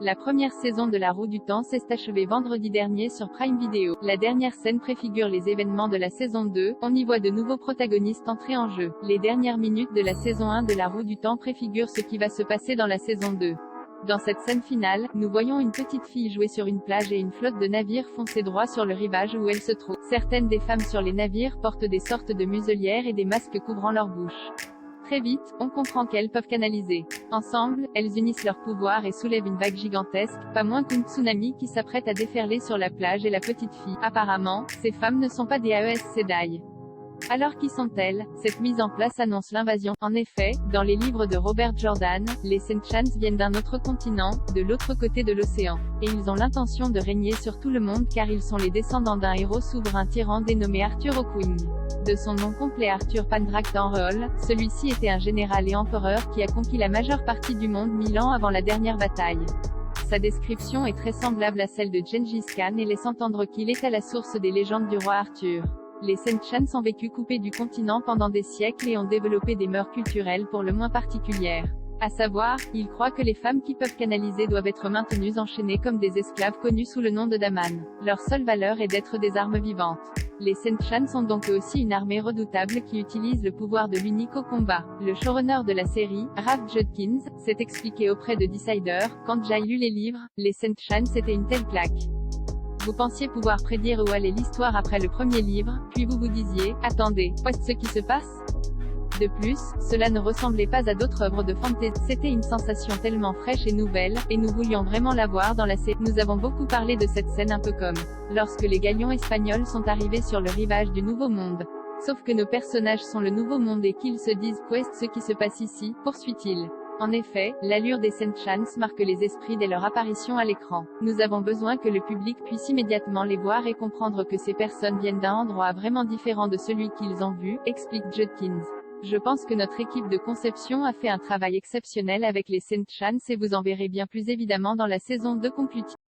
La première saison de La Roue du Temps s'est achevée vendredi dernier sur Prime Video. La dernière scène préfigure les événements de la saison 2, on y voit de nouveaux protagonistes entrer en jeu. Les dernières minutes de la saison 1 de La Roue du Temps préfigurent ce qui va se passer dans la saison 2. Dans cette scène finale, nous voyons une petite fille jouer sur une plage et une flotte de navires foncer droit sur le rivage où elle se trouve. Certaines des femmes sur les navires portent des sortes de muselières et des masques couvrant leur bouche. Très vite, on comprend qu'elles peuvent canaliser. Ensemble, elles unissent leurs pouvoirs et soulèvent une vague gigantesque, pas moins qu'une tsunami qui s'apprête à déferler sur la plage et la petite fille. Apparemment, ces femmes ne sont pas des Aes Sedai. Alors qui sont-elles? Cette mise en place annonce l'invasion. En effet, dans les livres de Robert Jordan, les Sentchans viennent d'un autre continent, de l'autre côté de l'océan. Et ils ont l'intention de régner sur tout le monde car ils sont les descendants d'un héros souverain tyran dénommé Arthur Hawkwing. De son nom complet Arthur Pandrak Tanreol, celui-ci était un général et empereur qui a conquis la majeure partie du monde 1000 ans avant la dernière bataille. Sa description est très semblable à celle de Gengis Khan et laisse entendre qu'il est à la source des légendes du roi Arthur. Les Sentchans ont vécu coupés du continent pendant des siècles et ont développé des mœurs culturelles pour le moins particulières. À savoir, ils croient que les femmes qui peuvent canaliser doivent être maintenues enchaînées comme des esclaves connus sous le nom de daman. Leur seule valeur est d'être des armes vivantes. Les Sentchans sont donc eux aussi une armée redoutable qui utilise le pouvoir de l'unique au combat. Le showrunner de la série, Ralph Judkins, s'est expliqué auprès de Decider: quand j'ai lu les livres, les Sentchans c'était une telle claque. Vous pensiez pouvoir prédire où allait l'histoire après le premier livre, puis vous vous disiez, attendez, qu'est ce qui se passe? De plus, cela ne ressemblait pas à d'autres œuvres de fantasy, c'était une sensation tellement fraîche et nouvelle, et nous voulions vraiment la voir dans la série. Nous avons beaucoup parlé de cette scène un peu comme lorsque les galions espagnols sont arrivés sur le rivage du Nouveau Monde. Sauf que nos personnages sont le Nouveau Monde et qu'ils se disent, qu'est ce qui se passe ici, poursuit-il. En effet, l'allure des Sentchans marque les esprits dès leur apparition à l'écran. Nous avons besoin que le public puisse immédiatement les voir et comprendre que ces personnes viennent d'un endroit vraiment différent de celui qu'ils ont vu, explique Judkins. Je pense que notre équipe de conception a fait un travail exceptionnel avec les Sentchans et vous en verrez bien plus évidemment dans la saison 2 conclut-il.